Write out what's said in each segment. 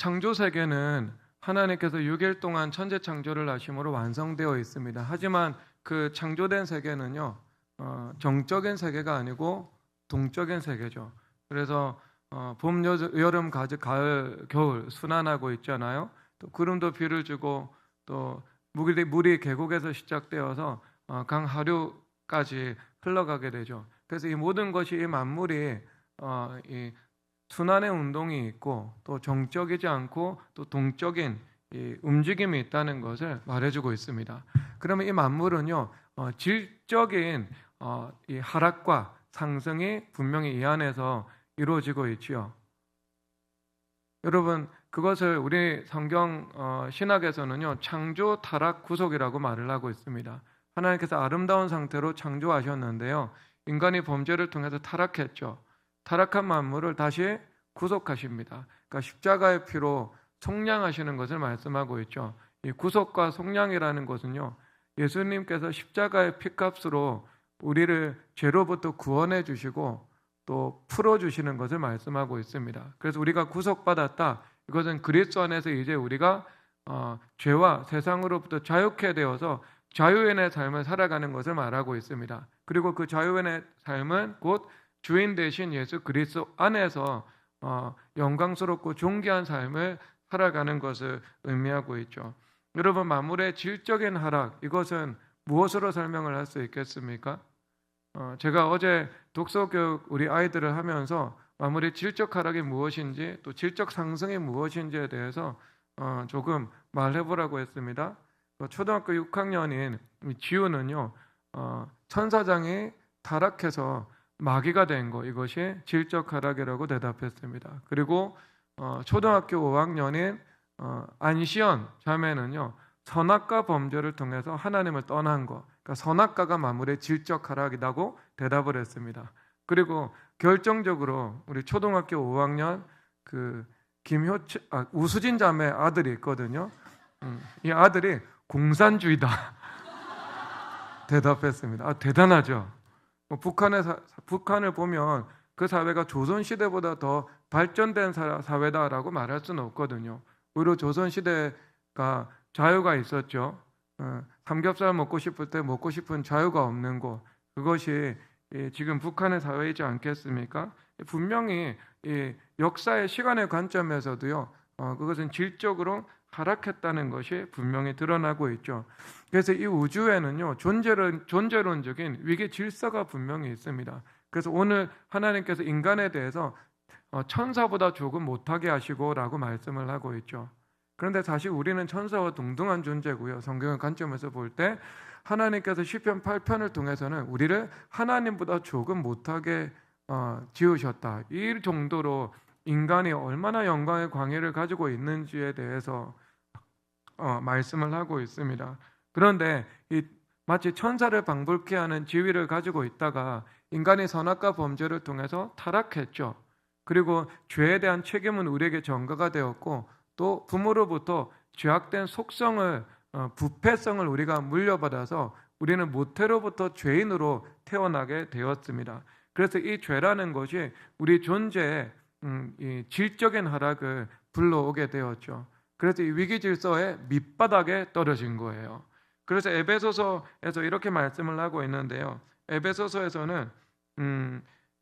창조 세계는 하나님께서 6일 동안 천재 창조를 하심으로 완성되어 있습니다. 하지만 그 창조된 세계는요, 정적인 세계가 아니고 동적인 세계죠. 그래서 봄, 여름, 가을, 겨울 순환하고 있잖아요. 또 구름도 비를 주고 또 물이 계곡에서 시작되어서 강 하류까지 흘러가게 되죠. 그래서 이 모든 것이 이 만물이 이 순환의 운동이 있고 또 정적이지 않고 또 동적인 이 움직임이 있다는 것을 말해주고 있습니다. 그러면 이 만물은요, 질적인 이 하락과 상승이 분명히 이 안에서 이루어지고 있지요. 여러분, 그것을 우리 성경 신학에서는요, 창조, 타락, 구속이라고 말을 하고 있습니다. 하나님께서 아름다운 상태로 창조하셨는데요, 인간이 범죄를 통해서 타락했죠. 타락한 만물을 다시 구속하십니다. 그러니까 십자가의 피로 속량하시는 것을 말씀하고 있죠. 이 구속과 속량이라는 것은요, 예수님께서 십자가의 피값으로 우리를 죄로부터 구원해 주시고 또 풀어주시는 것을 말씀하고 있습니다. 그래서 우리가 구속받았다. 이것은 그리스도 안에서 이제 우리가 죄와 세상으로부터 자유케 되어서 자유인의 삶을 살아가는 것을 말하고 있습니다. 그리고 그 자유인의 삶은 곧 주인 되신 예수 그리스도 안에서 영광스럽고 존귀한 삶을 살아가는 것을 의미하고 있죠. 여러분, 만물의 질적인 하락, 이것은 무엇으로 설명을 할 수 있겠습니까? 제가 어제 독서교육 우리 아이들을 하면서 만물의 질적 하락이 무엇인지 또 질적 상승이 무엇인지에 대해서 조금 말해보라고 했습니다. 초등학교 6학년인 지우는요, 천사장이 타락해서 마귀가 된 거, 이것이 질적 하락이라고 대답했습니다. 그리고 초등학교 5학년인 안시연 자매는요, 선악과 범죄를 통해서 하나님을 떠난 거, 그러니까 선악과가 만물의 질적 하락이라고 대답을 했습니다. 그리고 결정적으로 우리 초등학교 5학년 그 우수진 자매 아들이 있거든요. 이 아들이 공산주의다 대답했습니다. 대단하죠. 북한을 보면 그 사회가 조선시대보다 더 발전된 사회다라고 말할 수는 없거든요. 오히려 조선시대가 자유가 있었죠. 삼겹살 먹고 싶을 때 먹고 싶은 자유가 없는 것, 그것이 지금 북한의 사회이지 않겠습니까? 분명히 역사의 시간의 관점에서도요, 그것은 질적으로 하락했다는 것이 분명히 드러나고 있죠. 그래서 이 우주에는요, 존재론적인 위계 질서가 분명히 있습니다. 그래서 오늘 하나님께서 인간에 대해서 천사보다 조금 못하게 하시고라고 말씀을 하고 있죠. 그런데 사실 우리는 천사와 동등한 존재고요. 성경의 관점에서 볼 때 하나님께서 시편 8편을 통해서는 우리를 하나님보다 조금 못하게 지으셨다. 이 정도로 인간이 얼마나 영광의 광해를 가지고 있는지에 대해서 말씀을 하고 있습니다. 그런데 마치 천사를 방불케 하는 지위를 가지고 있다가 인간이 선악과 범죄를 통해서 타락했죠. 그리고 죄에 대한 책임은 우리에게 전가가 되었고 또 부모로부터 죄악된 속성을 부패성을 우리가 물려받아서 우리는 모태로부터 죄인으로 태어나게 되었습니다. 그래서 이 죄라는 것이 우리 존재의 이 질적인 하락을 불러오게 되었죠. 그래서 이 위기 질서의 밑바닥에 떨어진 거예요. 그래서 에베소서에서 이렇게 말씀을 하고 있는데요. 에베소서에서는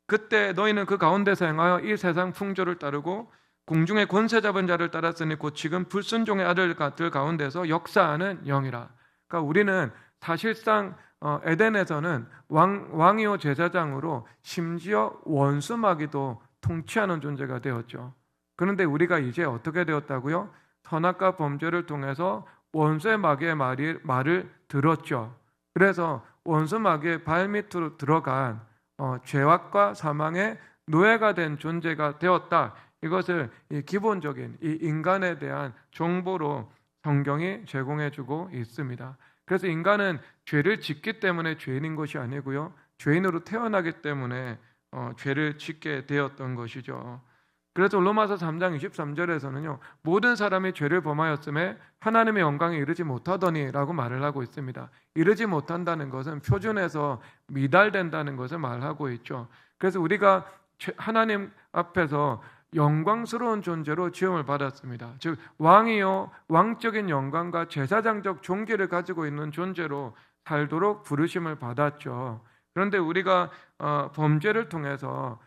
그때 너희는 그 가운데서 행하여 이 세상 풍조를 따르고 공중의 권세 잡은 자를 따랐으니 곧 지금 불순종의 아들들 가운데서 역사하는 영이라. 그러니까 우리는 사실상 에덴에서는 왕이요 제사장으로 심지어 원수 마귀도 통치하는 존재가 되었죠. 그런데 우리가 이제 어떻게 되었다고요? 선악과 범죄를 통해서 원수의 마귀의 말을 들었죠. 그래서 원수 마귀의 발밑으로 들어간 죄악과 사망의 노예가 된 존재가 되었다. 이것을 기본적인 이 인간에 대한 정보로 성경이 제공해주고 있습니다. 그래서 인간은 죄를 짓기 때문에 죄인인 것이 아니고요, 죄인으로 태어나기 때문에 죄를 짓게 되었던 것이죠. 그래서 로마서 3장 23절에서는요, 모든 사람이 죄를 범하였음에 하나님의 영광에 이르지 못하더니라고 말을 하고 있습니다. 이르지 못한다는 것은 표준에서 미달된다는 것을 말하고 있죠. 그래서 우리가 하나님 앞에서 영광스러운 존재로 지음을 받았습니다. 즉 왕이요 왕적인 영광과 제사장적 존귀를 가지고 있는 존재로 살도록 부르심을 받았죠. 그런데 우리가 범죄를 통해서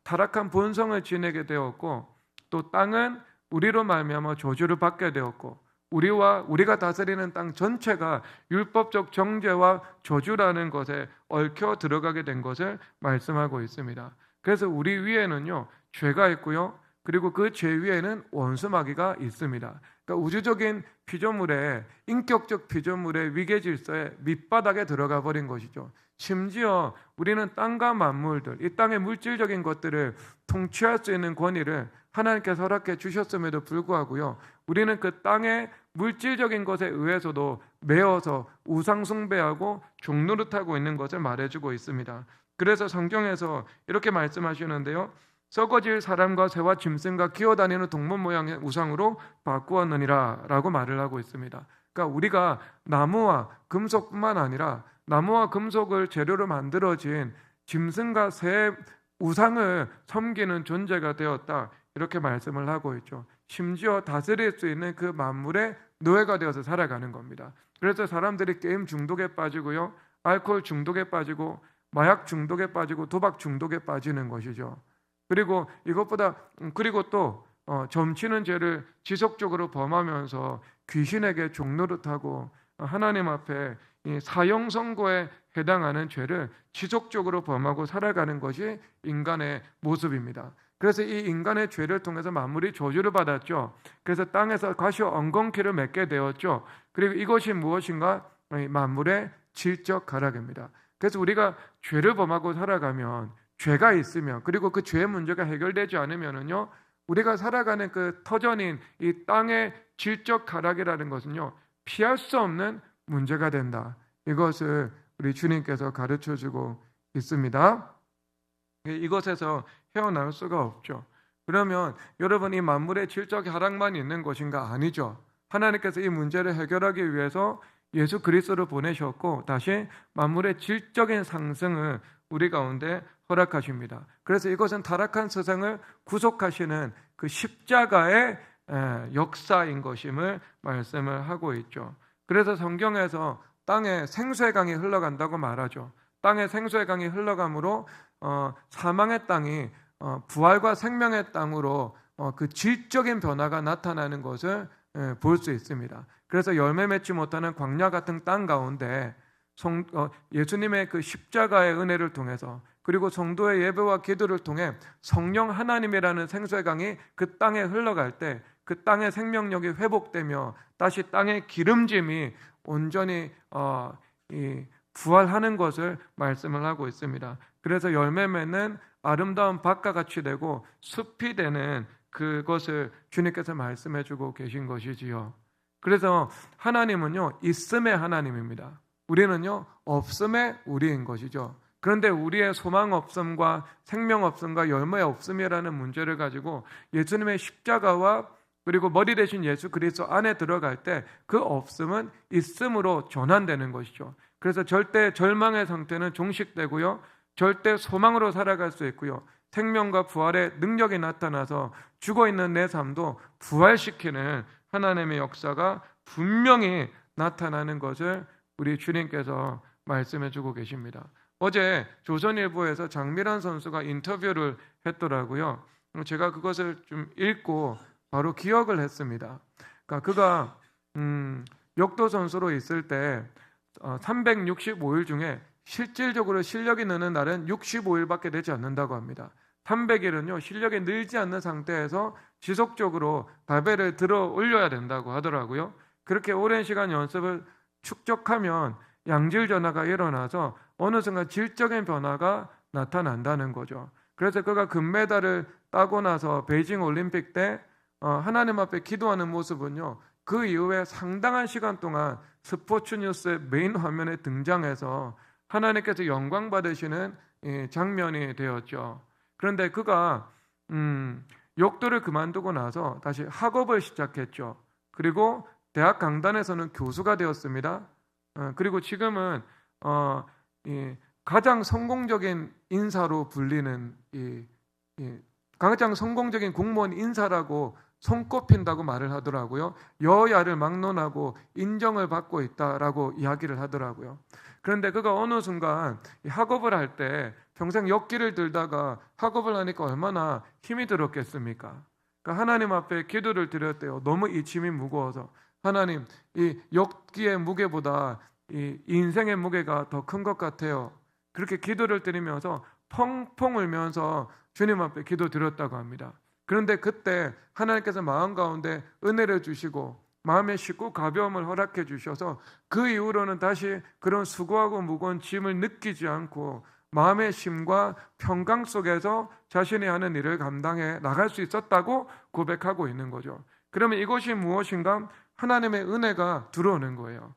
타락한 본성을 지내게 되었고, 또 땅은 우리로 말미암아 저주를 받게 되었고, 우리가 다스리는 땅 전체가 율법적 정죄와 저주라는 것에 얽혀 들어가게 된 것을 말씀하고 있습니다. 그래서 우리 위에는요 죄가 있고요, 그리고 그 죄 위에는 원수 마귀가 있습니다. 그러니까 우주적인 피조물의, 인격적 피조물의 위계 질서의 밑바닥에 들어가 버린 것이죠. 심지어 우리는 땅과 만물들, 이 땅의 물질적인 것들을 통치할 수 있는 권위를 하나님께서 허락해 주셨음에도 불구하고요, 우리는 그 땅의 물질적인 것에 의해서도 매어서 우상 숭배하고 종노릇하고 있는 것을 말해주고 있습니다. 그래서 성경에서 이렇게 말씀하시는데요, 썩어질 사람과 새와 짐승과 기어다니는 동물 모양의 우상으로 바꾸었느니라 라고 말을 하고 있습니다. 그러니까 우리가 나무와 금속뿐만 아니라 나무와 금속을 재료로 만들어진 짐승과 새의 우상을 섬기는 존재가 되었다, 이렇게 말씀을 하고 있죠. 심지어 다스릴 수 있는 그 만물의 노예가 되어서 살아가는 겁니다. 그래서 사람들이 게임 중독에 빠지고요, 알코올 중독에 빠지고, 마약 중독에 빠지고, 도박 중독에 빠지는 것이죠. 그리고 또 점치는 죄를 지속적으로 범하면서 귀신에게 종노릇하고 하나님 앞에 이 사형 선고에 해당하는 죄를 지속적으로 범하고 살아가는 것이 인간의 모습입니다. 그래서 이 인간의 죄를 통해서 만물이 저주를 받았죠. 그래서 땅에서 가시와 엉겅퀴를 맺게 되었죠. 그리고 이것이 무엇인가? 만물의 질적 하락입니다. 그래서 우리가 죄를 범하고 살아가면, 죄가 있으면, 그리고 그 죄의 문제가 해결되지 않으면은요, 우리가 살아가는 그 터전인 이 땅의 질적 하락이라는 것은요, 피할 수 없는 문제가 된다. 이것을 우리 주님께서 가르쳐 주고 있습니다. 이것에서 헤어나올 수가 없죠. 그러면 여러분, 이 만물의 질적 하락만 있는 것인가? 아니죠. 하나님께서 이 문제를 해결하기 위해서 예수 그리스도를 보내셨고, 다시 만물의 질적인 상승을 우리 가운데 허락하십니다. 그래서 이것은 타락한 세상을 구속하시는 그 십자가의 역사인 것임을 말씀을 하고 있죠. 그래서 성경에서 땅에 생수의 강이 흘러간다고 말하죠. 땅에 생수의 강이 흘러감으로 사망의 땅이 부활과 생명의 땅으로 그 질적인 변화가 나타나는 것을 볼 수 있습니다. 그래서 열매 맺지 못하는 광야 같은 땅 가운데 예수님의 그 십자가의 은혜를 통해서, 그리고 성도의 예배와 기도를 통해 성령 하나님이라는 생수의 강이 그 땅에 흘러갈 때 그 땅의 생명력이 회복되며 다시 땅의 기름짐이 온전히 부활하는 것을 말씀을 하고 있습니다. 그래서 열매 맺는 아름다운 밭과 같이 되고 숲이 되는 그것을 주님께서 말씀해 주고 계신 것이지요. 그래서 하나님은요, 있음의 하나님입니다. 우리는요, 없음의 우리인 것이죠. 그런데 우리의 소망 없음과 생명 없음과 열매 없음이라는 문제를 가지고 예수님의 십자가와 그리고 머리 대신 예수 그리스도 안에 들어갈 때 그 없음은 있음으로 전환되는 것이죠. 그래서 절대 절망의 상태는 종식되고요, 절대 소망으로 살아갈 수 있고요, 생명과 부활의 능력이 나타나서 죽어있는 내 삶도 부활시키는 하나님의 역사가 분명히 나타나는 것을 우리 주님께서 말씀해 주고 계십니다. 어제 조선일보에서 장미란 선수가 인터뷰를 했더라고요. 제가 그것을 좀 읽고 바로 기억을 했습니다. 그러니까 그가 역도 선수로 있을 때 365일 중에 실질적으로 실력이 느는 날은 65일밖에 되지 않는다고 합니다. 300일은요 실력이 늘지 않는 상태에서 지속적으로 발베를 들어 올려야 된다고 하더라고요. 그렇게 오랜 시간 연습을 축적하면 양질 변화가 일어나서 어느 순간 질적인 변화가 나타난다는 거죠. 그래서 그가 금메달을 따고 나서 베이징 올림픽 때 하나님 앞에 기도하는 모습은요, 그 이후에 상당한 시간 동안 스포츠 뉴스의 메인 화면에 등장해서 하나님께서 영광 받으시는 장면이 되었죠. 그런데 그가 역도를 그만두고 나서 다시 학업을 시작했죠. 그리고 대학 강단에서는 교수가 되었습니다. 그리고 지금은 가장 성공적인 인사로 불리는 가장 성공적인 공무원 인사라고 손꼽힌다고 말을 하더라고요. 여야를 막론하고 인정을 받고 있다라고 이야기를 하더라고요. 그런데 그가 어느 순간 학업을 할 때 평생 역기를 들다가 학업을 하니까 얼마나 힘이 들었겠습니까? 그러니까 하나님 앞에 기도를 드렸대요. 너무 이 짐이 무거워서. 하나님, 이 역기의 무게보다 이 인생의 무게가 더 큰 것 같아요. 그렇게 기도를 드리면서 펑펑 울면서 주님 앞에 기도 드렸다고 합니다. 그런데 그때 하나님께서 마음 가운데 은혜를 주시고 마음의 쉽고 가벼움을 허락해 주셔서 그 이후로는 다시 그런 수고하고 무거운 짐을 느끼지 않고 마음의 쉼과 평강 속에서 자신이 하는 일을 감당해 나갈 수 있었다고 고백하고 있는 거죠. 그러면 이것이 무엇인가? 하나님의 은혜가 들어오는 거예요.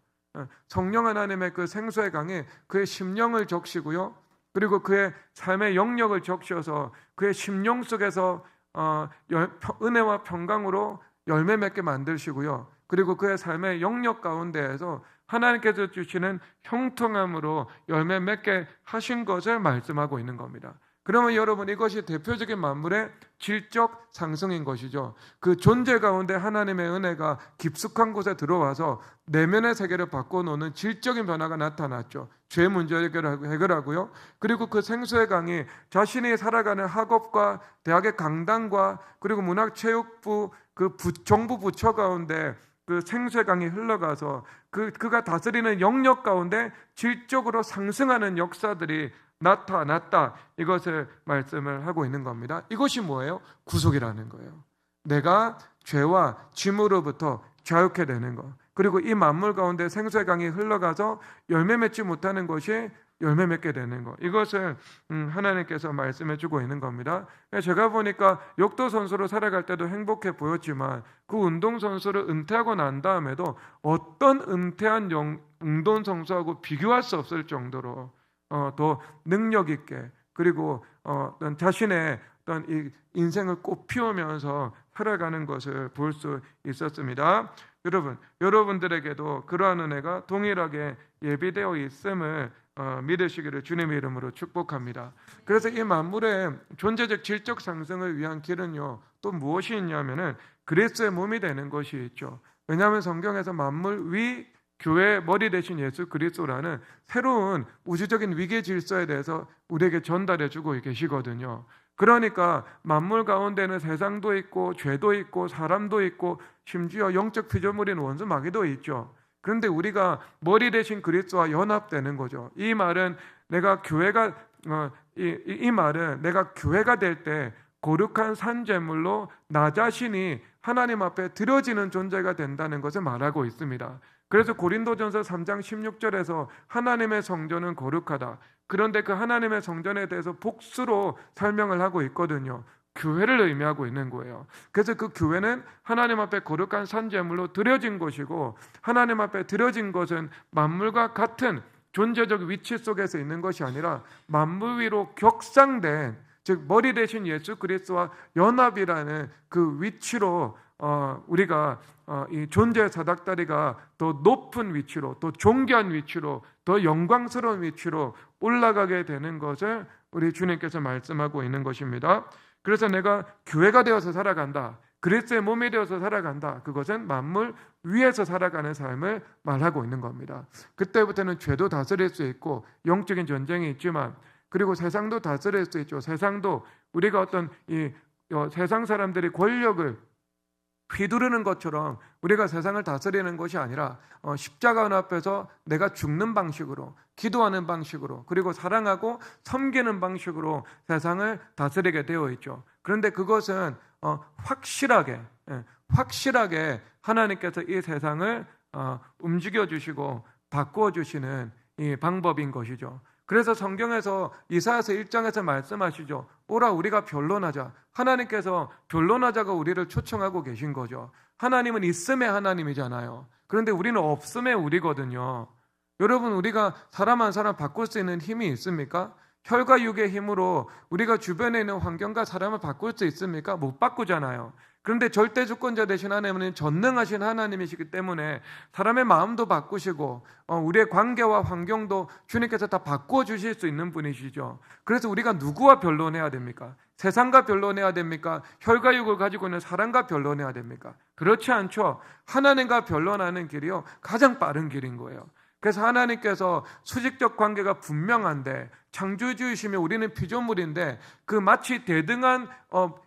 성령 하나님의 그 생수의 강에 그의 심령을 적시고요. 그리고 그의 삶의 영역을 적셔서 그의 심령 속에서 은혜와 평강으로 열매 맺게 만드시고요. 그리고 그의 삶의 영역 가운데에서 하나님께서 주시는 형통함으로 열매 맺게 하신 것을 말씀하고 있는 겁니다. 그러면 여러분, 이것이 대표적인 만물의 질적 상승인 것이죠. 그 존재 가운데 하나님의 은혜가 깊숙한 곳에 들어와서 내면의 세계를 바꿔놓는 질적인 변화가 나타났죠. 죄 문제 해결하고요. 그리고 그 생수의 강이 자신이 살아가는 학업과 대학의 강단과 그리고 문화체육부 그 정부 부처 가운데 그 생수의 강이 흘러가서 그가 다스리는 영역 가운데 질적으로 상승하는 역사들이 나타났다. 이것을 말씀을 하고 있는 겁니다. 이것이 뭐예요? 구속이라는 거예요. 내가 죄와 짐으로부터 자유케 되는 것. 그리고 이 만물 가운데 생수의 강이 흘러가서 열매 맺지 못하는 것이 열매 맺게 되는 것. 이것을 하나님께서 말씀해 주고 있는 겁니다. 제가 보니까 역도 선수로 살아갈 때도 행복해 보였지만 그 운동선수를 은퇴하고 난 다음에도 어떤 은퇴한 운동선수하고 비교할 수 없을 정도로 더 능력 있게 그리고 어떤 자신의 어떤 이 인생을 꽃피우면서 살아가는 것을 볼 수 있었습니다. 여러분들에게도 그러한 은혜가 동일하게 예비되어 있음을 믿으시기를 주님의 이름으로 축복합니다. 그래서 이 만물의 존재적 질적 상승을 위한 길은요, 또 무엇이 있냐면은 그리스도의 몸이 되는 것이 있죠. 왜냐하면 성경에서 만물 위 교회의 머리 대신 예수 그리스도라는 새로운 우주적인 위계 질서에 대해서 우리에게 전달해 주고 계시거든요. 그러니까 만물 가운데는 세상도 있고 죄도 있고 사람도 있고 심지어 영적 피조물인 원수 마귀도 있죠. 그런데 우리가 머리 대신 그리스도와 연합되는 거죠. 이 말은 내가 교회가 될 때 거룩한 산제물로 나 자신이 하나님 앞에 드려지는 존재가 된다는 것을 말하고 있습니다. 그래서 고린도전서 3장 16절에서 하나님의 성전은 거룩하다. 그런데 그 하나님의 성전에 대해서 복수로 설명을 하고 있거든요. 교회를 의미하고 있는 거예요. 그래서 그 교회는 하나님 앞에 거룩한 산제물로 드려진 것이고 하나님 앞에 드려진 것은 만물과 같은 존재적 위치 속에서 있는 것이 아니라 만물 위로 격상된, 즉 머리 대신 예수 그리스도와 연합이라는 그 위치로 우리가 이 존재의 사닥다리가 더 높은 위치로, 더 존귀한 위치로, 더 영광스러운 위치로 올라가게 되는 것을 우리 주님께서 말씀하고 있는 것입니다. 그래서 내가 교회가 되어서 살아간다, 그리스도의 몸이 되어서 살아간다, 그것은 만물 위에서 살아가는 삶을 말하고 있는 겁니다. 그때부터는 죄도 다스릴 수 있고 영적인 전쟁이 있지만, 그리고 세상도 다스릴 수 있죠. 세상도 우리가 어떤 세상 사람들이 권력을 휘두르는 것처럼 우리가 세상을 다스리는 것이 아니라 십자가 앞에서 내가 죽는 방식으로, 기도하는 방식으로, 그리고 사랑하고 섬기는 방식으로 세상을 다스리게 되어 있죠. 그런데 그것은 확실하게 하나님께서 이 세상을 움직여 주시고 바꾸어 주시는 이 방법인 것이죠. 그래서 성경에서 이사야서 1장에서 말씀하시죠. 오라 우리가 변론하자. 하나님께서 변론하자고 우리를 초청하고 계신 거죠. 하나님은 있음의 하나님이잖아요. 그런데 우리는 없음의 우리거든요. 여러분, 우리가 사람 한 사람 바꿀 수 있는 힘이 있습니까? 혈과 육의 힘으로 우리가 주변에 있는 환경과 사람을 바꿀 수 있습니까? 못 바꾸잖아요. 그런데 절대 주권자 되신 하나님은 전능하신 하나님이시기 때문에 사람의 마음도 바꾸시고 우리의 관계와 환경도 주님께서 다 바꾸어 주실 수 있는 분이시죠. 그래서 우리가 누구와 변론해야 됩니까? 세상과 변론해야 됩니까? 혈과육을 가지고 있는 사람과 변론해야 됩니까? 그렇지 않죠. 하나님과 변론하는 길이요, 가장 빠른 길인 거예요. 그래서 하나님께서 수직적 관계가 분명한데, 창조주이시며 우리는 피조물인데, 그 마치 대등한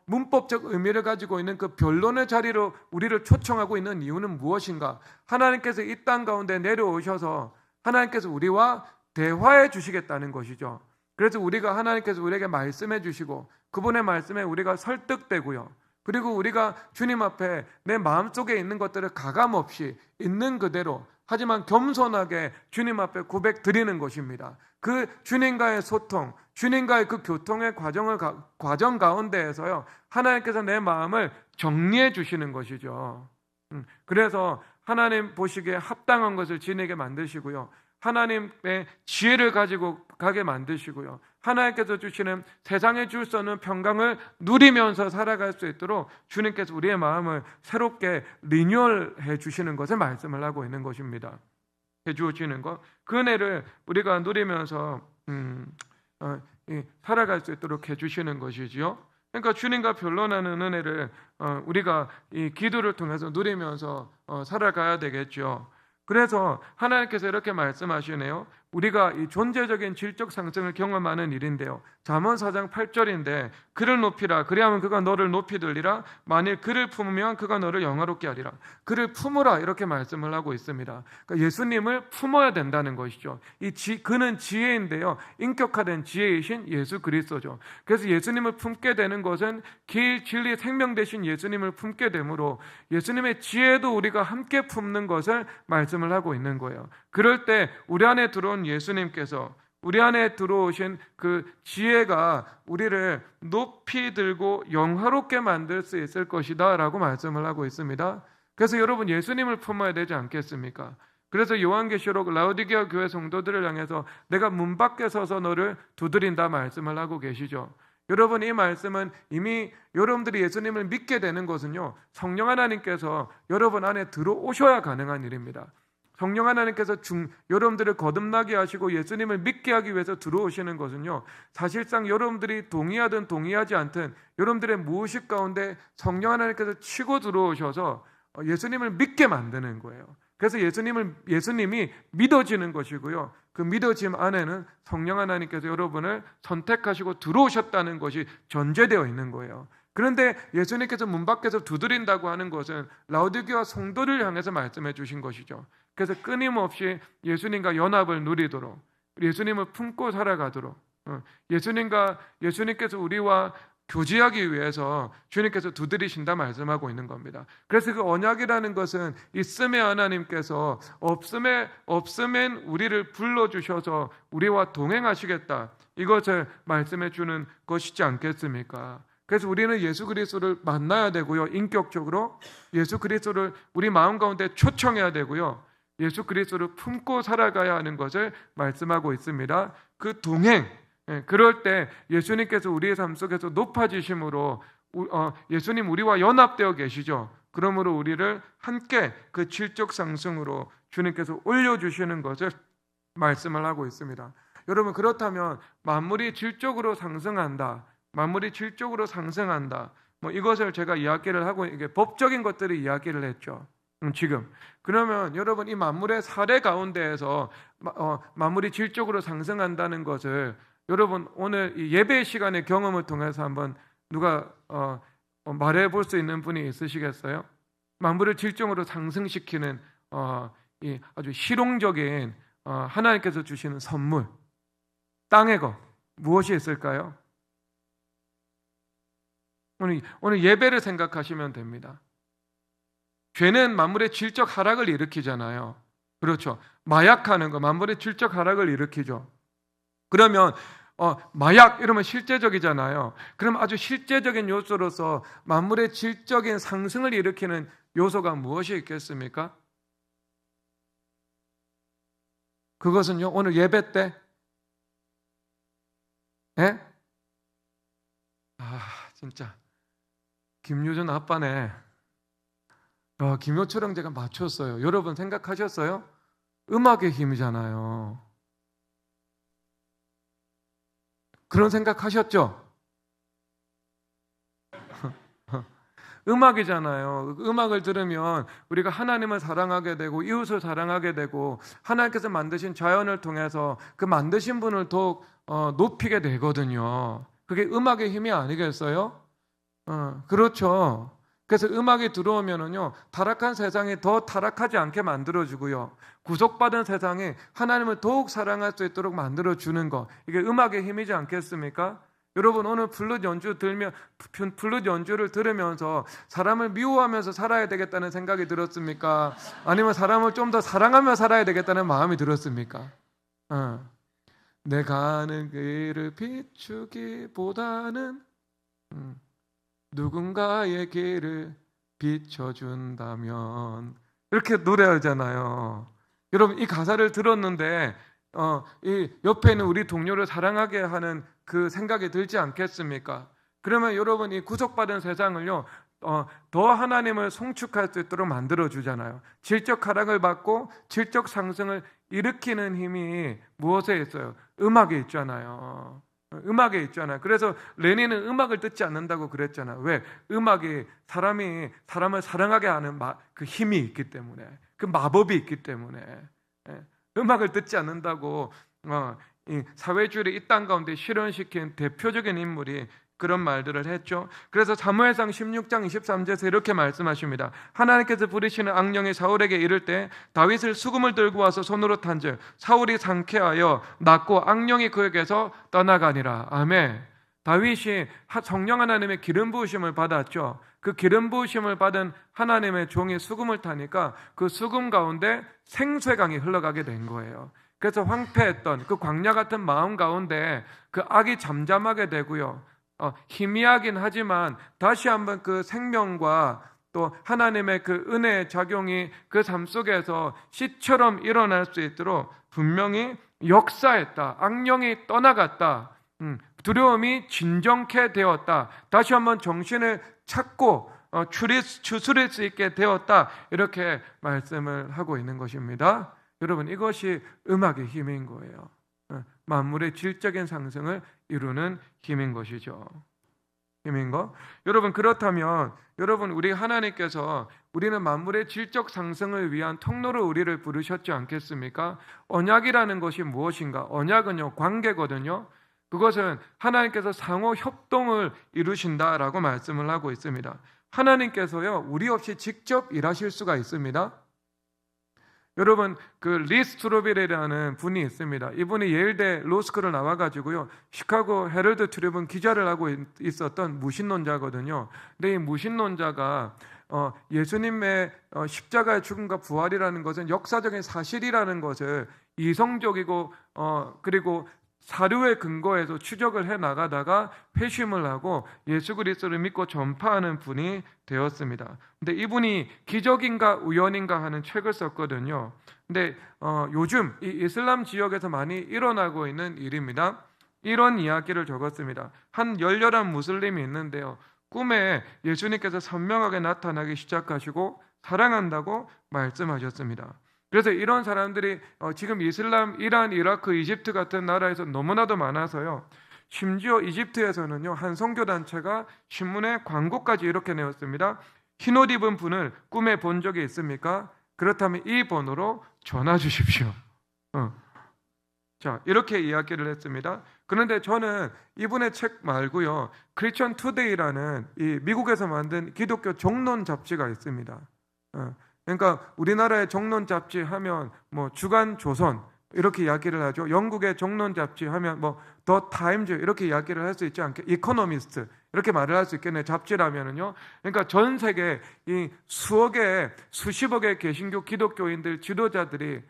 문법적 의미를 가지고 있는 그 변론의 자리로 우리를 초청하고 있는 이유는 무엇인가? 하나님께서 이 땅 가운데 내려오셔서 하나님께서 우리와 대화해 주시겠다는 것이죠. 그래서 우리가 하나님께서 우리에게 말씀해 주시고, 그분의 말씀에 우리가 설득되고요, 그리고 우리가 주님 앞에 내 마음속에 있는 것들을 가감없이 있는 그대로, 하지만 겸손하게 주님 앞에 고백 드리는 것입니다. 그 주님과의 소통, 주님과의 그 교통의 과정 가운데에서요, 하나님께서 내 마음을 정리해 주시는 것이죠. 그래서 하나님 보시기에 합당한 것을 지니게 만드시고요, 하나님의 지혜를 가지고 가게 만드시고요, 하나님께서 주시는 세상에 줄 수 없는 평강을 누리면서 살아갈 수 있도록 주님께서 우리의 마음을 새롭게 리뉴얼해 주시는 것을 말씀을 하고 있는 것입니다. 해 주시는 것, 그 은혜를 우리가 누리면서 살아갈 수 있도록 해 주시는 것이지요. 그러니까 주님과 변론하는 은혜를 우리가 이 기도를 통해서 누리면서 살아가야 되겠죠. 그래서 하나님께서 이렇게 말씀하시네요. 우리가 이 존재적인 질적 상승을 경험하는 일인데요, 잠언 4장 8절인데 그를 높이라, 그리하면 그가 너를 높이 들리라. 만일 그를 품으면 그가 너를 영화롭게 하리라. 그를 품으라, 이렇게 말씀을 하고 있습니다. 그러니까 예수님을 품어야 된다는 것이죠. 그는 지혜인데요, 인격화된 지혜이신 예수 그리스도죠. 그래서 예수님을 품게 되는 것은 길, 진리, 생명 되신 예수님을 품게 되므로 예수님의 지혜도 우리가 함께 품는 것을 말씀을 하고 있는 거예요. 그럴 때 우리 안에 들어온 예수님께서, 우리 안에 들어오신 그 지혜가 우리를 높이 들고 영화롭게 만들 수 있을 것이다 라고 말씀을 하고 있습니다. 그래서 여러분, 예수님을 품어야 되지 않겠습니까? 그래서 요한계시록 라오디게아 교회 성도들을 향해서 내가 문 밖에 서서 너를 두드린다 말씀을 하고 계시죠. 여러분, 이 말씀은 이미 여러분들이 예수님을 믿게 되는 것은요, 성령 하나님께서 여러분 안에 들어오셔야 가능한 일입니다. 성령 하나님께서 여러분들을 거듭나게 하시고 예수님을 믿게 하기 위해서 들어오시는 것은요, 사실상 여러분들이 동의하든 동의하지 않든 여러분들의 무의식 가운데 성령 하나님께서 치고 들어오셔서 예수님을 믿게 만드는 거예요. 그래서 예수님이 믿어지는 것이고요, 그 믿어짐 안에는 성령 하나님께서 여러분을 선택하시고 들어오셨다는 것이 전제되어 있는 거예요. 그런데 예수님께서 문 밖에서 두드린다고 하는 것은 라오디게아 성도를 향해서 말씀해 주신 것이죠. 그래서 끊임없이 예수님과 연합을 누리도록, 예수님을 품고 살아가도록, 예수님께서 우리와 교제하기 위해서 주님께서 두드리신다 말씀하고 있는 겁니다. 그래서 그 언약이라는 것은 있음에 하나님께서 없음엔 우리를 불러주셔서 우리와 동행하시겠다, 이것을 말씀해 주는 것이지 않겠습니까? 그래서 우리는 예수 그리스도를 만나야 되고요, 인격적으로 예수 그리스도를 우리 마음 가운데 초청해야 되고요, 예수 그리스도를 품고 살아가야 하는 것을 말씀하고 있습니다. 그 동행, 그럴 때 예수님께서 우리의 삶 속에서 높아지심으로 예수님 우리와 연합되어 계시죠. 그러므로 우리를 함께 그 질적 상승으로 주님께서 올려주시는 것을 말씀을 하고 있습니다. 여러분, 그렇다면 만물이 질적으로 상승한다, 이것을 제가 이야기를 하고, 이게 법적인 것들을 이야기를 했죠. 지금 그러면 여러분, 이 만물의 사례 가운데에서 만물이 질적으로 상승한다는 것을 여러분 오늘 이 예배 시간의 경험을 통해서 한번 누가 말해 볼 수 있는 분이 있으시겠어요? 만물을 질적으로 상승시키는 이 아주 실용적인 하나님께서 주시는 선물, 땅의 것, 무엇이 있을까요? 오늘 예배를 생각하시면 됩니다. 죄는 만물의 질적 하락을 일으키잖아요. 그렇죠. 마약하는 거, 만물의 질적 하락을 일으키죠. 그러면 마약 이러면 실제적이잖아요. 그럼 아주 실제적인 요소로서 만물의 질적인 상승을 일으키는 요소가 무엇이 있겠습니까? 그것은요, 오늘 예배 때, 진짜 김유준 아빠네. 김효철 제가 맞췄어요. 여러분 생각하셨어요? 음악의 힘이잖아요. 그런 생각하셨죠? 음악이잖아요. 음악을 들으면 우리가 하나님을 사랑하게 되고 이웃을 사랑하게 되고 하나님께서 만드신 자연을 통해서 그 만드신 분을 더욱 높이게 되거든요. 그게 음악의 힘이 아니겠어요? 그렇죠. 그래서 음악이 들어오면은요, 타락한 세상이 더 타락하지 않게 만들어주고요, 구속받은 세상이 하나님을 더욱 사랑할 수 있도록 만들어주는 거, 이게 음악의 힘이지 않겠습니까? 여러분, 오늘 플룻 연주를 들으면서 사람을 미워하면서 살아야 되겠다는 생각이 들었습니까? 아니면 사람을 좀 더 사랑하며 살아야 되겠다는 마음이 들었습니까? 내가 아는 길을 비추기보다는 누군가의 길을 비춰준다면, 이렇게 노래하잖아요. 여러분, 이 가사를 들었는데 이 옆에 있는 우리 동료를 사랑하게 하는 그 생각이 들지 않겠습니까? 그러면 여러분, 이 구속받은 세상을요, 더 하나님을 송축할 수 있도록 만들어 주잖아요. 질적 하락을 받고 질적 상승을 일으키는 힘이 무엇에 있어요? 음악에 있잖아요. 음악에 있잖아요. 그래서 레닌은 음악을 듣지 않는다고 그랬잖아요. 왜? 음악이 사람이 사람을 사랑하게 하는 그 힘이 있기 때문에, 그 마법이 있기 때문에. 음악을 듣지 않는다고 이 사회주의를 이 땅 가운데 실현시킨 대표적인 인물이 그런 말들을 했죠. 그래서 사무엘상 16장 23절에서 이렇게 말씀하십니다. 하나님께서 부리시는 악령이 사울에게 이를 때 다윗을 수금을 들고 와서 손으로 탄즉 사울이 상쾌하여 낫고 악령이 그에게서 떠나가니라. 아멘. 다윗이 성령 하나님의 기름 부으심을 받았죠. 그 기름 부으심을 받은 하나님의 종이 수금을 타니까 그 수금 가운데 생수의 강이 흘러가게 된 거예요. 그래서 황폐했던 그 광야 같은 마음 가운데 그 악이 잠잠하게 되고요, 희미하긴 하지만 다시 한번 그 생명과 또 하나님의 그 은혜의 작용이 그 삶 속에서 씨처럼 일어날 수 있도록 분명히 역사했다. 악령이 떠나갔다. 두려움이 진정케 되었다. 다시 한번 정신을 찾고 추스릴 수 있게 되었다. 이렇게 말씀을 하고 있는 것입니다. 여러분, 이것이 음악의 힘인 거예요. 만물의 질적인 상승을 이루는 힘인 것이죠. 힘인 거. 여러분, 그렇다면 여러분, 우리 하나님께서 우리는 만물의 질적 상승을 위한 통로로 우리를 부르셨지 않겠습니까? 언약이라는 것이 무엇인가? 언약은요, 관계거든요. 그것은 하나님께서 상호 협동을 이루신다라고 말씀을 하고 있습니다. 하나님께서요, 우리 없이 직접 일하실 수가 있습니다. 여러분, 그 리 스트로벨이라는 분이 있습니다. 이분이 예일대 로스쿨을 나와가지고요, 시카고 헤럴드 트리뷴 기자를 하고 있었던 무신론자거든요. 근데 이 무신론자가 예수님의 십자가의 죽음과 부활이라는 것은 역사적인 사실이라는 것을 이성적이고 그리고 사료에 근거해서 추적을 해 나가다가 회심을 하고 예수 그리스도를 믿고 전파하는 분이 되었습니다. 근데 이분이 기적인가 우연인가 하는 책을 썼거든요. 근데 요즘 이 이슬람 지역에서 많이 일어나고 있는 일입니다. 이런 이야기를 적었습니다. 한 열렬한 무슬림이 있는데요, 꿈에 예수님께서 선명하게 나타나기 시작하시고 사랑한다고 말씀하셨습니다. 그래서 이런 사람들이 지금 이슬람, 이란, 이라크, 이집트 같은 나라에서 너무나도 많아서요, 심지어 이집트에서는요, 한 선교단체가 신문에 광고까지 이렇게 내었습니다. 흰옷 입은 분을 꿈에 본 적이 있습니까? 그렇다면 이 번호로 전화 주십시오. 자, 이렇게 이야기를 했습니다. 그런데 저는 이분의 책 말고요, 크리스천 투데이라는 이 미국에서 만든 기독교 종론 잡지가 있습니다. 그러니까 우리나라의 종론 잡지 하면 뭐 주간 조선 이렇게 이야기를 하죠. 영국의 종론 잡지 하면 뭐 더 타임즈 이렇게 이야기를 할 수 있지 않게, 이코노미스트 이렇게 말을 할 수 있겠네요. 잡지라면은요. 그러니까 전 세계 이 수십억의 개신교 기독교인들 지도자들이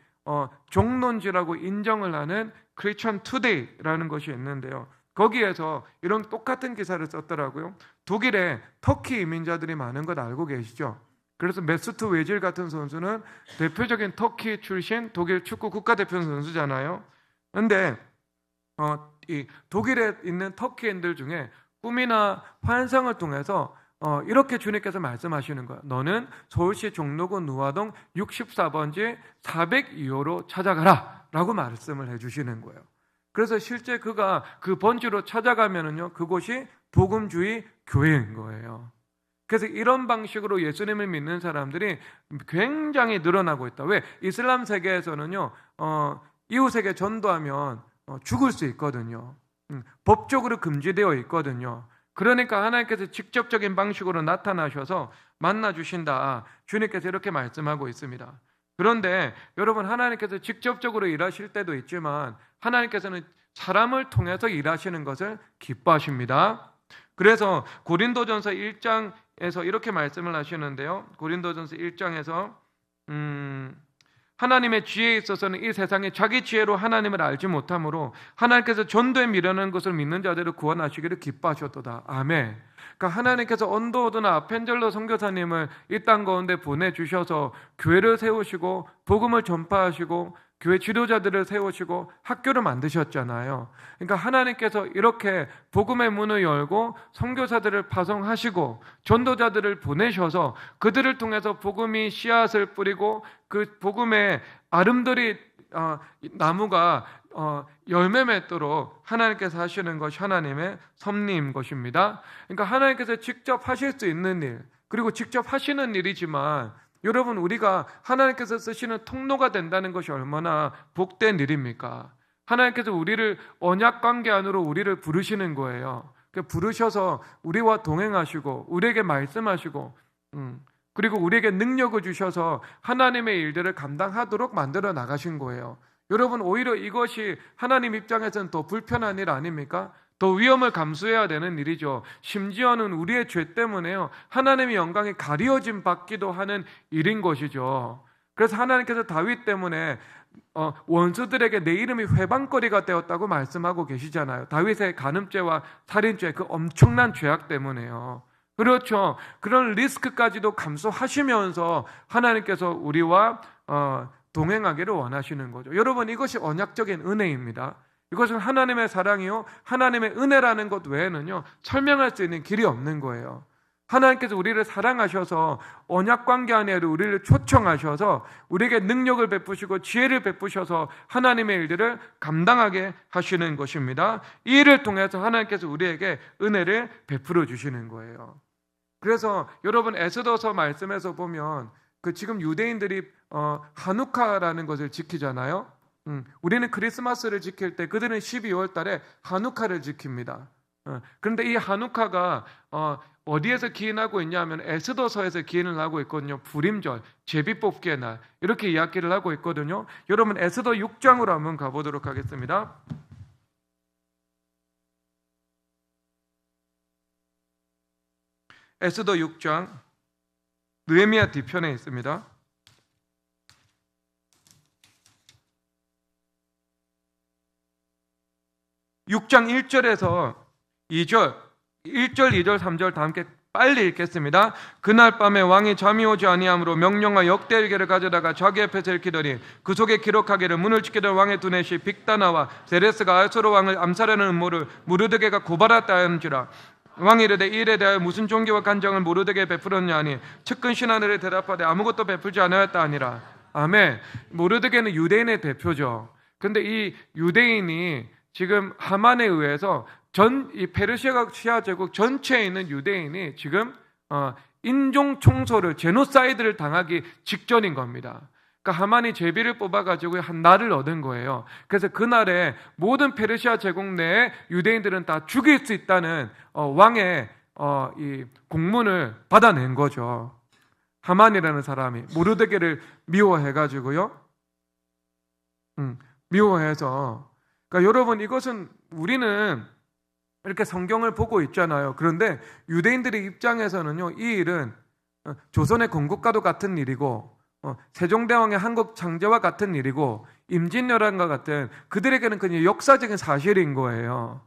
종론지라고 인정을 하는 크리스천 투데이라는 것이 있는데요. 거기에서 이런 똑같은 기사를 썼더라고요. 독일에 터키 이민자들이 많은 것 알고 계시죠? 그래서 메스트 웨질 같은 선수는 대표적인 터키 출신 독일 축구 국가대표 선수잖아요. 그런데 이 독일에 있는 터키인들 중에 꿈이나 환상을 통해서 이렇게 주님께서 말씀하시는 거예요. 너는 서울시 종로구 누화동 64번지 402호로 찾아가라 라고 말씀을 해주시는 거예요. 그래서 실제 그가 그 번지로 찾아가면은요, 그곳이 복음주의 교회인 거예요. 그래서 이런 방식으로 예수님을 믿는 사람들이 굉장히 늘어나고 있다. 왜? 이슬람 세계에서는요, 이웃에게 전도하면 죽을 수 있거든요. 법적으로 금지되어 있거든요. 그러니까 하나님께서 직접적인 방식으로 나타나셔서 만나주신다. 주님께서 이렇게 말씀하고 있습니다. 그런데 여러분, 하나님께서 직접적으로 일하실 때도 있지만 하나님께서는 사람을 통해서 일하시는 것을 기뻐하십니다. 그래서 고린도전서 1장에서 이렇게 말씀을 하시는데요. 고린도전서 1장에서 하나님의 지혜에 있어서는 이 세상에 자기 지혜로 하나님을 알지 못하므로 하나님께서 전도에 미련한 것을 믿는 자들을 구원하시기를 기뻐하셨도다. 아멘. 그러니까 하나님께서 언더우드나 아펜젤러 선교사님을 이 땅 가운데 보내주셔서 교회를 세우시고 복음을 전파하시고 교회 지도자들을 세우시고 학교를 만드셨잖아요. 그러니까 하나님께서 이렇게 복음의 문을 열고 선교사들을 파송하시고 전도자들을 보내셔서 그들을 통해서 복음이 씨앗을 뿌리고 그 복음의 아름드리 나무가 열매 맺도록 하나님께서 하시는 것이 하나님의 섭리인 것입니다. 그러니까 하나님께서 직접 하실 수 있는 일, 그리고 직접 하시는 일이지만 여러분, 우리가 하나님께서 쓰시는 통로가 된다는 것이 얼마나 복된 일입니까? 하나님께서 우리를 언약 관계 안으로 우리를 부르시는 거예요. 부르셔서 우리와 동행하시고 우리에게 말씀하시고 그리고 우리에게 능력을 주셔서 하나님의 일들을 감당하도록 만들어 나가신 거예요. 여러분, 오히려 이것이 하나님 입장에서는 더 불편한 일 아닙니까? 더 위험을 감수해야 되는 일이죠. 심지어는 우리의 죄 때문에요, 하나님의 영광이 가려짐 받기도 하는 일인 것이죠. 그래서 하나님께서 다윗 때문에 원수들에게 내 이름이 회방거리가 되었다고 말씀하고 계시잖아요. 다윗의 간음죄와 살인죄, 그 엄청난 죄악 때문에요. 그렇죠. 그런 리스크까지도 감수하시면서 하나님께서 우리와 동행하기를 원하시는 거죠. 여러분, 이것이 언약적인 은혜입니다. 이것은 하나님의 사랑이요, 하나님의 은혜라는 것 외에는요 설명할 수 있는 길이 없는 거예요. 하나님께서 우리를 사랑하셔서 언약 관계 안에 우리를 초청하셔서 우리에게 능력을 베푸시고 지혜를 베푸셔서 하나님의 일들을 감당하게 하시는 것입니다. 이 일을 통해서 하나님께서 우리에게 은혜를 베풀어 주시는 거예요. 그래서 여러분, 에스더서 말씀에서 보면 지금 유대인들이 하누카라는 것을 지키잖아요. 우리는 크리스마스를 지킬 때 그들은 12월 달에 하누카를 지킵니다. 그런데 이 하누카가 어디에서 기인하고 있냐면 에스더서에서 기인을 하고 있거든요. 부림절, 제비뽑기의 날, 이렇게 이야기를 하고 있거든요. 여러분, 에스더 6장으로 한번 가보도록 하겠습니다. 에스더 6장 느헤미야 뒤편에 있습니다. 6장 1절에서 2절, 1절, 2절, 3절 다 함께 빨리 읽겠습니다. 그날 밤에 왕이 잠이 오지 아니하므로 명령하 역대일기를 가져다가 자기 앞에서 읽히더니 그 속에 기록하기를 문을 지키던 왕의 두넷이 빅다나와 세레스가 아수르 왕을 암살하는 음모를 모르드게가 고발했다 하는지라. 왕이 이르되 이 일에 대하여 무슨 종교와 간정을 모르드게에 베풀었냐 하니 측근 신하들이 대답하되 아무것도 베풀지 않았다 하니라. 아멘. 모르드게는 유대인의 대표죠. 그런데 이 유대인이 지금 하만에 의해서 이 페르시아 제국 전체에 있는 유대인이 지금 인종 청소를, 제노사이드를 당하기 직전인 겁니다. 그러니까 하만이 제비를 뽑아가지고 한 날을 얻은 거예요. 그래서 그날에 모든 페르시아 제국 내에 유대인들은 다 죽일 수 있다는 왕의 이 공문을 받아낸 거죠. 하만이라는 사람이 모르드게를 미워해가지고요. 미워해서. 그러니까 여러분, 이것은 우리는 이렇게 성경을 보고 있잖아요. 그런데 유대인들의 입장에서는요, 이 일은 조선의 건국과도 같은 일이고 세종대왕의 한국 창제와 같은 일이고 임진왜란과 같은, 그들에게는 그냥 역사적인 사실인 거예요.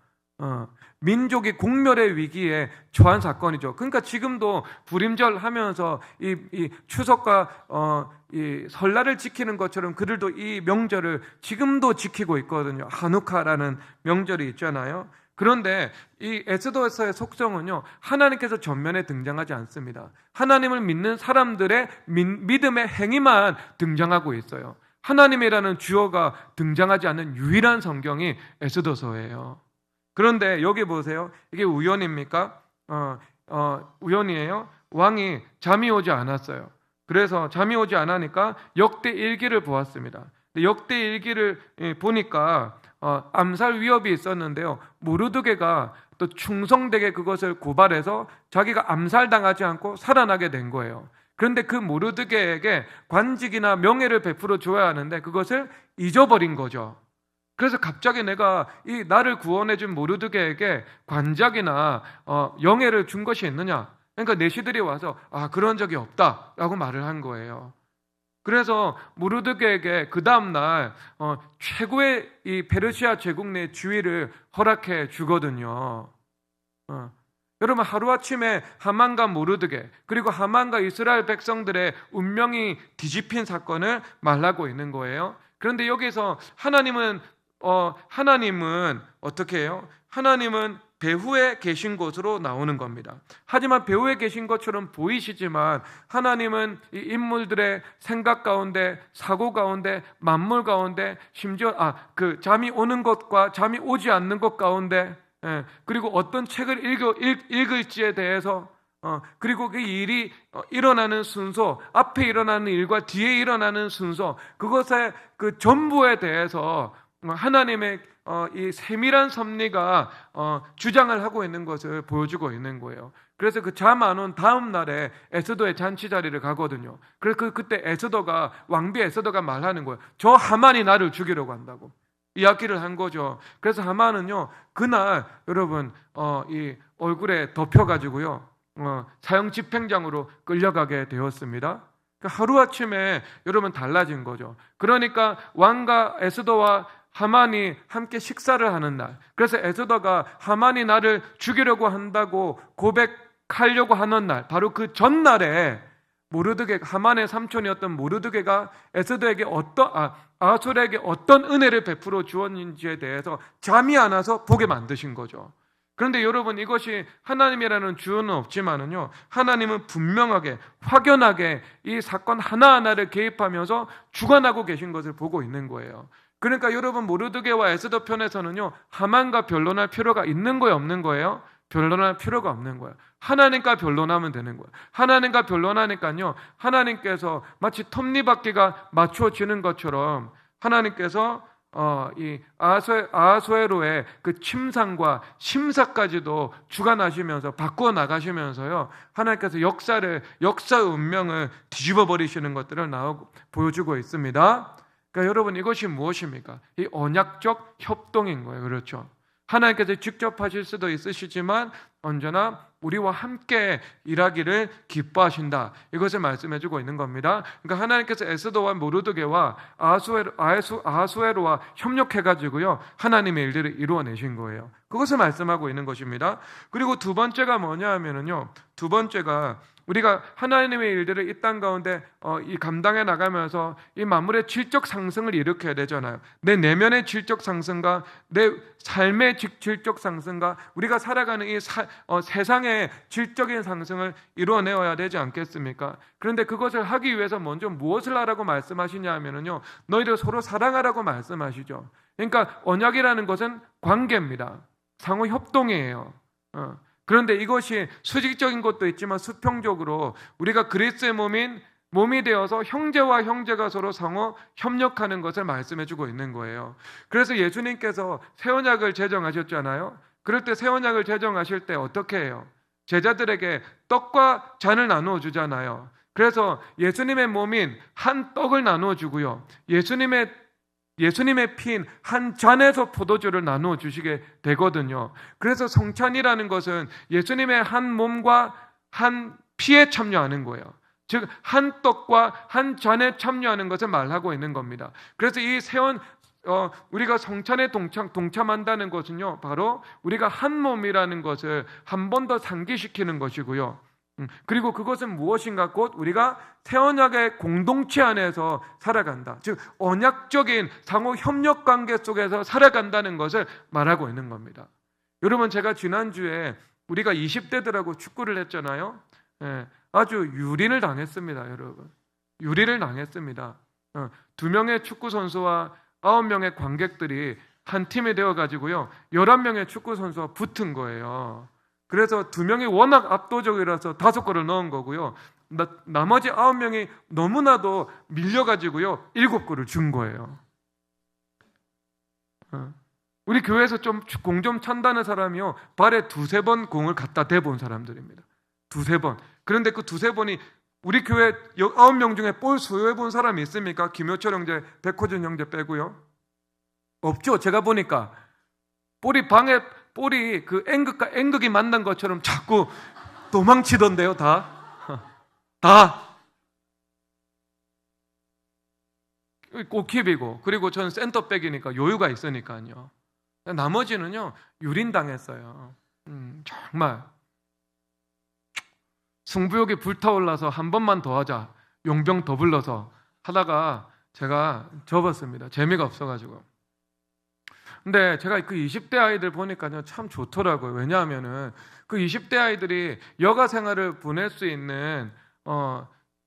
민족이 공멸의 위기에 처한 사건이죠. 그러니까 지금도 불임절 하면서 이 추석과 이 설날을 지키는 것처럼 그들도 이 명절을 지금도 지키고 있거든요. 하누카라는 명절이 있잖아요. 그런데 이 에스더서의 속성은요, 하나님께서 전면에 등장하지 않습니다. 하나님을 믿는 사람들의 믿음의 행위만 등장하고 있어요. 하나님이라는 주어가 등장하지 않는 유일한 성경이 에스더서예요. 그런데 여기 보세요. 이게 우연입니까? 우연이에요? 왕이 잠이 오지 않았어요. 그래서 잠이 오지 않으니까 역대 일기를 보았습니다. 역대 일기를 보니까 암살 위협이 있었는데요. 모르드게가 또 충성되게 그것을 고발해서 자기가 암살당하지 않고 살아나게 된 거예요. 그런데 그 모르드게에게 관직이나 명예를 베풀어 줘야 하는데 그것을 잊어버린 거죠. 그래서 갑자기 내가 이 나를 구원해준 모르드게에게 관작이나 영예를 준 것이 있느냐? 그러니까 내시들이 와서 그런 적이 없다라고 말을 한 거예요. 그래서 모르드게에게 그 다음날 최고의 이 페르시아 제국 내 지위를 허락해 주거든요. 여러분, 하루아침에 하만과 모르드게, 그리고 하만과 이스라엘 백성들의 운명이 뒤집힌 사건을 말하고 있는 거예요. 그런데 여기서 하나님은 어떻게 해요? 하나님은 배후에 계신 곳으로 나오는 겁니다. 하지만 배후에 계신 것처럼 보이시지만 하나님은 이 인물들의 생각 가운데, 사고 가운데, 만물 가운데, 심지어 그 잠이 오는 것과 잠이 오지 않는 것 가운데, 그리고 어떤 책을 읽을지에 대해서, 그리고 그 일이 일어나는 순서, 앞에 일어나는 일과 뒤에 일어나는 순서, 그것의 그 전부에 대해서 하나님의 이 세밀한 섭리가 주장을 하고 있는 것을 보여주고 있는 거예요. 그래서 그 잠 안 온 다음 날에 에스더의 잔치 자리를 가거든요. 그래서 그때 왕비 에스더가 말하는 거예요. 저 하만이 나를 죽이려고 한다고 이야기를 한 거죠. 그래서 하만은요, 그날 여러분 이 얼굴에 덮여가지고요 사형 집행장으로 끌려가게 되었습니다. 하루아침에 여러분 달라진 거죠. 그러니까 왕과 에스더와 하만이 함께 식사를 하는 날, 그래서 에스더가 하만이 나를 죽이려고 한다고 고백하려고 하는 날, 바로 그 전날에 하만의 삼촌이었던 모르드게가 에스더에게 아하솔에게 어떤 은혜를 베풀어 주었는지에 대해서 잠이 안 와서 보게 만드신 거죠. 그런데 여러분, 이것이 하나님이라는 주어는 없지만은요, 하나님은 분명하게 확연하게 이 사건 하나하나를 개입하면서 주관하고 계신 것을 보고 있는 거예요. 그러니까 여러분, 모르드게와 에스더 편에서는요, 하만과 변론할 필요가 있는 거예요, 없는 거예요? 변론할 필요가 없는 거예요. 하나님과 변론하면 되는 거예요. 하나님과 변론하니까요, 하나님께서 마치 톱니바퀴가 맞춰지는 것처럼 하나님께서 이 아하수에로의 그 침상과 심사까지도 주관하시면서 바꾸어 나가시면서요, 하나님께서 역사의 운명을 뒤집어 버리시는 것들을 보여주고 있습니다. 그러니까 여러분, 이것이 무엇입니까? 이 언약적 협동인 거예요. 그렇죠? 하나님께서 직접 하실 수도 있으시지만 언제나 우리와 함께 일하기를 기뻐하신다, 이것을 말씀해주고 있는 겁니다. 그러니까 하나님께서 에스더와 모르드게와 아하수에로와 협력해가지고요, 하나님의 일들을 이루어내신 거예요. 그것을 말씀하고 있는 것입니다. 그리고 두 번째가 뭐냐 하면은요, 두 번째가 우리가 하나님의 일들을 이 땅 가운데 이 감당해 나가면서 이 만물의 질적 상승을 일으켜야 되잖아요. 내 내면의 질적 상승과 내 삶의 질적 상승과 우리가 살아가는 이 세상의 질적인 상승을 이루어내어야 되지 않겠습니까? 그런데 그것을 하기 위해서 먼저 무엇을 하라고 말씀하시냐 하면은요, 너희들 서로 사랑하라고 말씀하시죠. 그러니까 언약이라는 것은 관계입니다. 상호 협동이에요. 그런데 이것이 수직적인 것도 있지만 수평적으로 우리가 그리스도의 몸이 되어서 형제와 형제가 서로 상호 협력하는 것을 말씀해주고 있는 거예요. 그래서 예수님께서 새 언약을 제정하셨잖아요. 그럴 때 새 언약을 제정하실 때 어떻게 해요? 제자들에게 떡과 잔을 나누어 주잖아요. 그래서 예수님의 몸인 한 떡을 나누어 주고요, 예수님의 피인 한 잔에서 포도주를 나누어 주시게 되거든요. 그래서 성찬이라는 것은 예수님의 한 몸과 한 피에 참여하는 거예요. 즉, 한 떡과 한 잔에 참여하는 것을 말하고 있는 겁니다. 그래서 이 우리가 성찬에 동참한다는 것은요, 바로 우리가 한 몸이라는 것을 한 번 더 상기시키는 것이고요. 그리고 그것은 무엇인가? 곧 우리가 새 언약의 공동체 안에서 살아간다, 즉 언약적인 상호 협력 관계 속에서 살아간다는 것을 말하고 있는 겁니다. 여러분, 제가 지난주에 우리가 20대들하고 축구를 했잖아요. 아주 유린을 당했습니다. 여러분, 유린을 당했습니다. 2명의 축구 선수와 9명의 관객들이 한 팀이 되어가지고요, 11명의 축구 선수와 붙은 거예요. 그래서 2명이 워낙 압도적이라서 5골을 넣은 거고요. 나머지 9명이 너무나도 밀려가지고요 7골을 준 거예요. 우리 교회에서 좀 공 좀 찬다는 사람이요 발에 2-3번 공을 갖다 대본 사람들입니다. 2-3번. 그런데 그 2-3번이 우리 교회 9명 중에 볼 소유해 본 사람이 있습니까? 김효철 형제, 백호준 형제 빼고요. 없죠. 제가 보니까 볼이 그 N극과 N극이 만난 것처럼 자꾸 도망치던데요. 다 골킵이고, 그리고 저는 센터백이니까 여유가 있으니까요. 나머지는요 유린당했어요. 정말 승부욕이 불타올라서 한 번만 더 하자, 용병 더 불러서 하다가 제가 접었습니다. 재미가 없어가지고. 근데 제가 그 20대 아이들 보니까요 참 좋더라고요. 왜냐하면은 그 20대 아이들이 여가 생활을 보낼 수 있는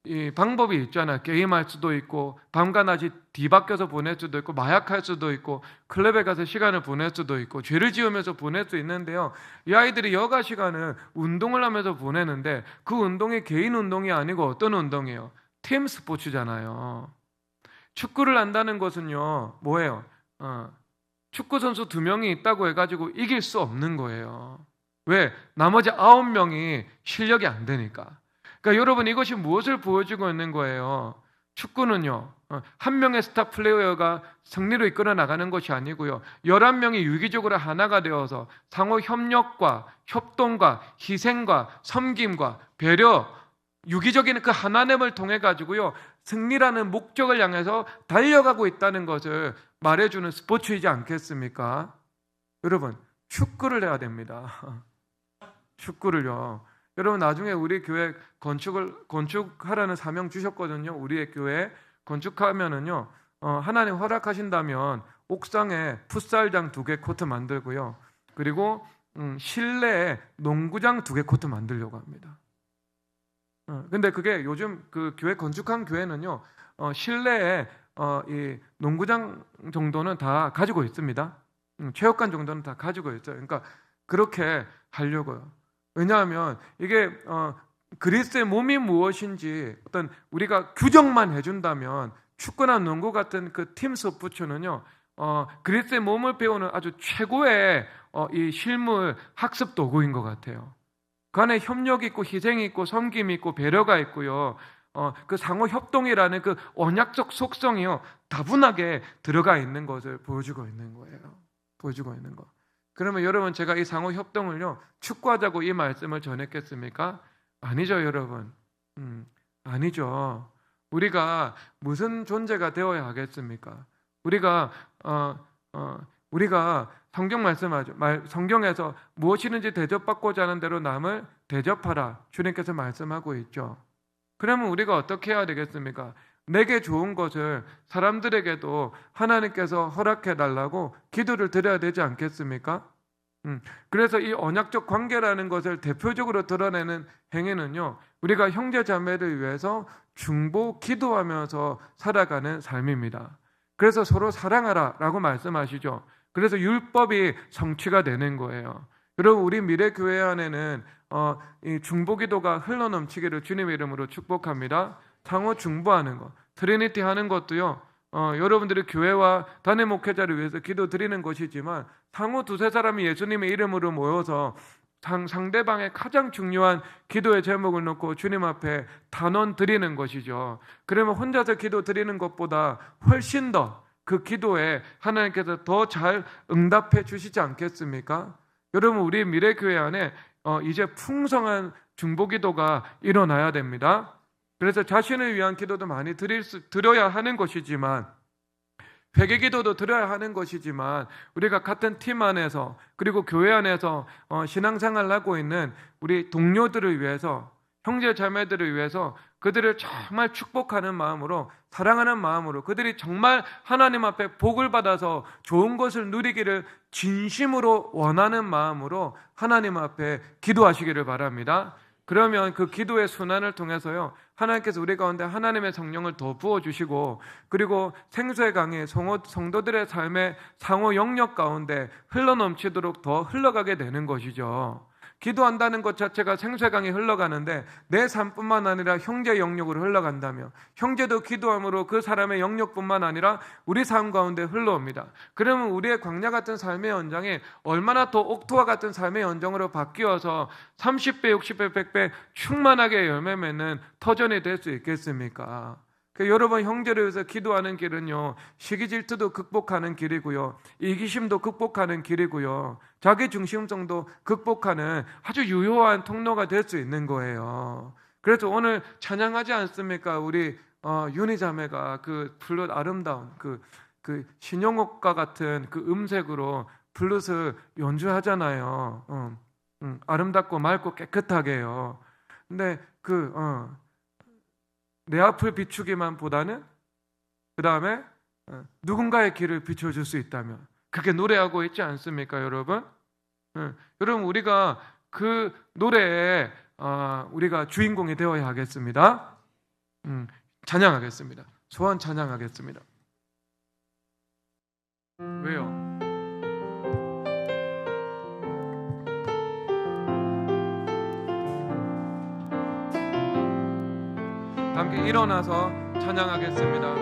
이 방법이 있잖아요. 게임할 수도 있고, 밤과 낮이 뒤바뀌어서 보낼 수도 있고, 마약할 수도 있고, 클럽에 가서 시간을 보낼 수도 있고, 죄를 지으면서 보낼 수 있는데요. 이 아이들이 여가 시간을 운동을 하면서 보내는데, 그 운동이 개인 운동이 아니고 어떤 운동이에요? 팀 스포츠잖아요. 축구를 한다는 것은요 뭐예요? 축구 선수 2명이 있다고 해가지고 이길 수 없는 거예요. 왜? 나머지 9명이 실력이 안 되니까. 그러니까 여러분, 이것이 무엇을 보여주고 있는 거예요? 축구는요 1명의 스타 플레이어가 승리로 이끌어 나가는 것이 아니고요 11명이 유기적으로 하나가 되어서 상호 협력과 협동과 희생과 섬김과 배려, 유기적인 그 하나됨을 통해 가지고요 승리라는 목적을 향해서 달려가고 있다는 것을 말해주는 스포츠이지 않겠습니까? 여러분, 축구를 해야 됩니다. 축구를요. 여러분, 나중에 우리 교회 건축하라는 사명 주셨거든요. 우리의 교회 건축하면은요 하나님 허락하신다면 옥상에 풋살장 2개 코트 만들고요, 그리고 실내에 농구장 2개 코트 만들려고 합니다. 근데 그게 요즘 그 교회 건축한 교회는요 실내에 이 농구장 정도는 다 가지고 있습니다. 체육관 정도는 다 가지고 있어요. 그러니까 그렇게 하려고요. 왜냐하면 이게 그리스도의 몸이 무엇인지 어떤 우리가 규정만 해준다면 축구나 농구 같은 그 팀 스포츠는요 그리스도의 몸을 배우는 아주 최고의 이 실물 학습 도구인 것 같아요. 그 안에 협력이 있고 희생이 있고 섬김이 있고 배려가 있고요 그 상호 협동이라는 그 언약적 속성이요 다분하게 들어가 있는 것을 보여주고 있는 거예요. 보여주고 있는 거. 그러면 여러분, 제가 이 상호 협동을요 축구하자고 이 말씀을 전했겠습니까? 아니죠, 여러분. 아니죠. 우리가 무슨 존재가 되어야 하겠습니까? 우리가 성경 말씀하죠. 성경에서 무엇이든지 대접받고자 하는 대로 남을 대접하라, 주님께서 말씀하고 있죠. 그러면 우리가 어떻게 해야 되겠습니까? 내게 좋은 것을 사람들에게도 하나님께서 허락해 달라고 기도를 드려야 되지 않겠습니까? 그래서 이 언약적 관계라는 것을 대표적으로 드러내는 행위는요 우리가 형제 자매를 위해서 중보 기도하면서 살아가는 삶입니다. 그래서 서로 사랑하라 라고 말씀하시죠. 그래서 율법이 성취가 되는 거예요. 여러분, 우리 미래교회 안에는 이 중보기도가 흘러넘치기를 주님의 이름으로 축복합니다. 상호 중보하는 것, 트리니티 하는 것도요 여러분들이 교회와 단임 목회자를 위해서 기도 드리는 것이지만 상호 2-3 예수님의 이름으로 모여서 상대방의 가장 중요한 기도의 제목을 놓고 주님 앞에 단원 드리는 것이죠. 그러면 혼자서 기도 드리는 것보다 훨씬 더 그 기도에 하나님께서 더 잘 응답해 주시지 않겠습니까? 여러분, 우리 미래교회 안에 이제 풍성한 중보기도가 일어나야 됩니다. 그래서 자신을 위한 기도도 많이 드려야 하는 것이지만, 회개기도도 드려야 하는 것이지만, 우리가 같은 팀 안에서 그리고 교회 안에서 신앙생활을 하고 있는 우리 동료들을 위해서, 형제 자매들을 위해서 그들을 정말 축복하는 마음으로, 사랑하는 마음으로, 그들이 정말 하나님 앞에 복을 받아서 좋은 것을 누리기를 진심으로 원하는 마음으로 하나님 앞에 기도하시기를 바랍니다. 그러면 그 기도의 순환을 통해서요 하나님께서 우리 가운데 하나님의 성령을 더 부어주시고, 그리고 생수의 강이 성도들의 삶의 상호 영역 가운데 흘러넘치도록 더 흘러가게 되는 것이죠. 기도한다는 것 자체가 생수강이 흘러가는데 내 삶뿐만 아니라 형제 영역으로 흘러간다며, 형제도 기도함으로 그 사람의 영역뿐만 아니라 우리 삶 가운데 흘러옵니다. 그러면 우리의 광야 같은 삶의 연장이 얼마나 더 옥토와 같은 삶의 연장으로 바뀌어서 30배, 60배, 100배 충만하게 열매 맺는 터전이 될 수 있겠습니까? 여러분, 형제를 위해서 기도하는 길은요, 시기 질투도 극복하는 길이고요, 이기심도 극복하는 길이고요, 자기 중심성도 극복하는 아주 유효한 통로가 될 수 있는 거예요. 그래서 오늘 찬양하지 않습니까? 우리 윤희 자매가 그 플룻 아름다운 그 신영옥과 같은 그 음색으로 플룻을 연주하잖아요. 아름답고 맑고 깨끗하게요. 근데 내 앞을 비추기만 보다는 그 다음에 누군가의 길을 비춰줄 수 있다면, 그렇게 노래하고 있지 않습니까, 여러분? 여러분, 우리가 그 노래에 우리가 주인공이 되어야 하겠습니다. 찬양하겠습니다. 소원 찬양하겠습니다. 왜요? 함께 일어나서 찬양하겠습니다.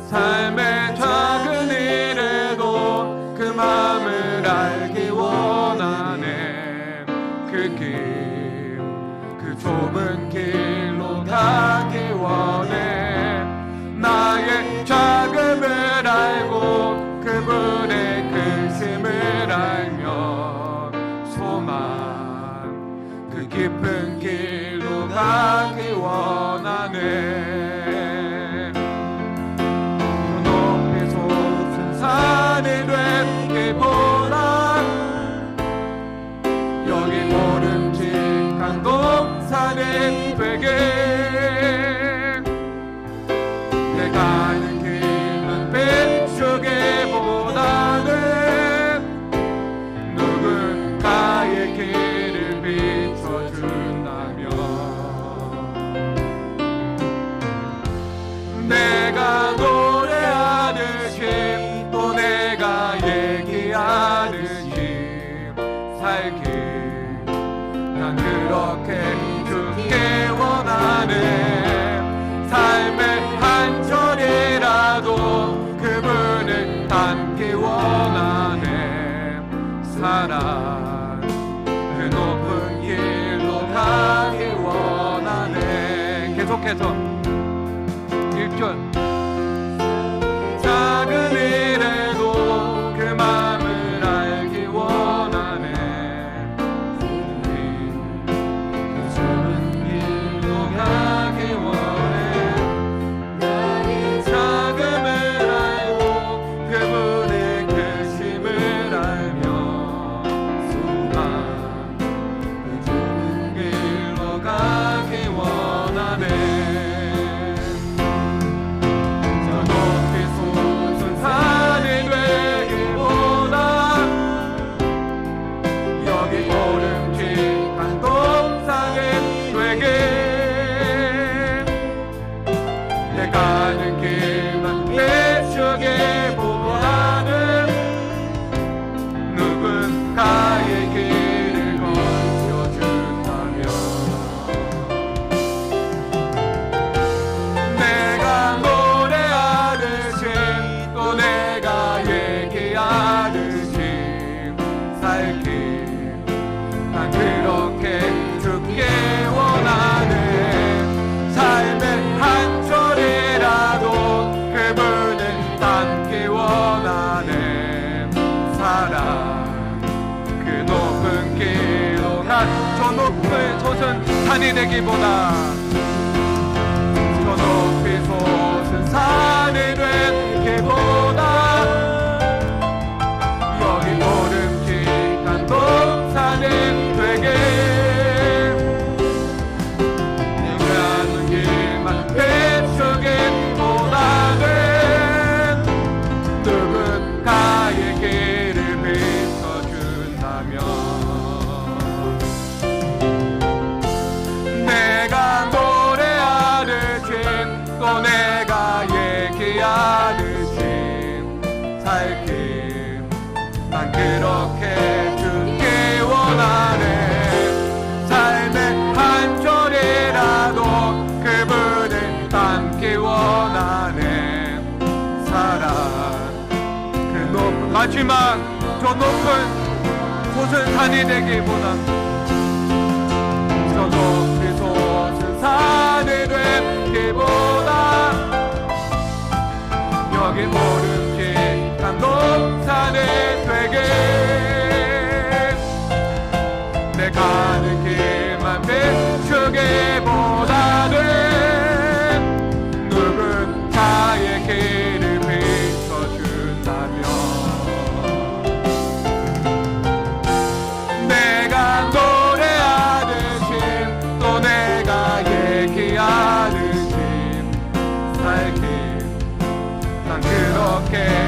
삶의 작은 일에도 그 마음을 알기 원하네. 그 길, 그 좁은 길로 가기 원해. 나의 자금을 알고 그분의 크심을 알며 소망 그 깊은 길로 가기 원하네. 높이 솟은 산이 되기보다 여기 모름직한 동산이 되게. 내가 가는 길은 비추기보다는 누군가의 길을 비춰준다면, 내가 노래하듯이 또 내가 얘기하듯이 살길 난 그렇게 죽기 원하네. 삶의 한 절이라도 그분을 닮기 원하네. 사랑 그 높은 길로 가기 원하네. 계속해서 1절. 작은 일에도 그 마음을 알기 원하네. 그 좁은 길로 가기 원해. 나의 자금을 알고 그분의 크심을 알며 소망 그 좁은 길로 가기 원하네. 가는 길만 비추기보다는 누군가의 길을 건져준다면, 내가 노래하듯이 또 내가 얘기하듯이 살길 난 그렇게 죽기 원하네. 삶의 한 그분을 닮기 원하네. 사랑 그 높은 길로 저 높이 솟은 산이 되기보다 저 높이 솟은 산이 되기보다 여기 모름직한 동산이 되게. 내가 가는 길만 비추기보다는 누군가의 길을 비춰준다면, 내가 노래하듯이 또 내가 얘기하듯이 하지만 저 높은 곳은 산이 되기보다 저 높은 곳은 산이 되기보다 여긴 오름직한 높산이 되게 내 가는 길만 비추기보다는 누군가의 길을 비춰준다면 내가 노래하는 힘 또 내가 얘기하는 힘 살길 난 그렇게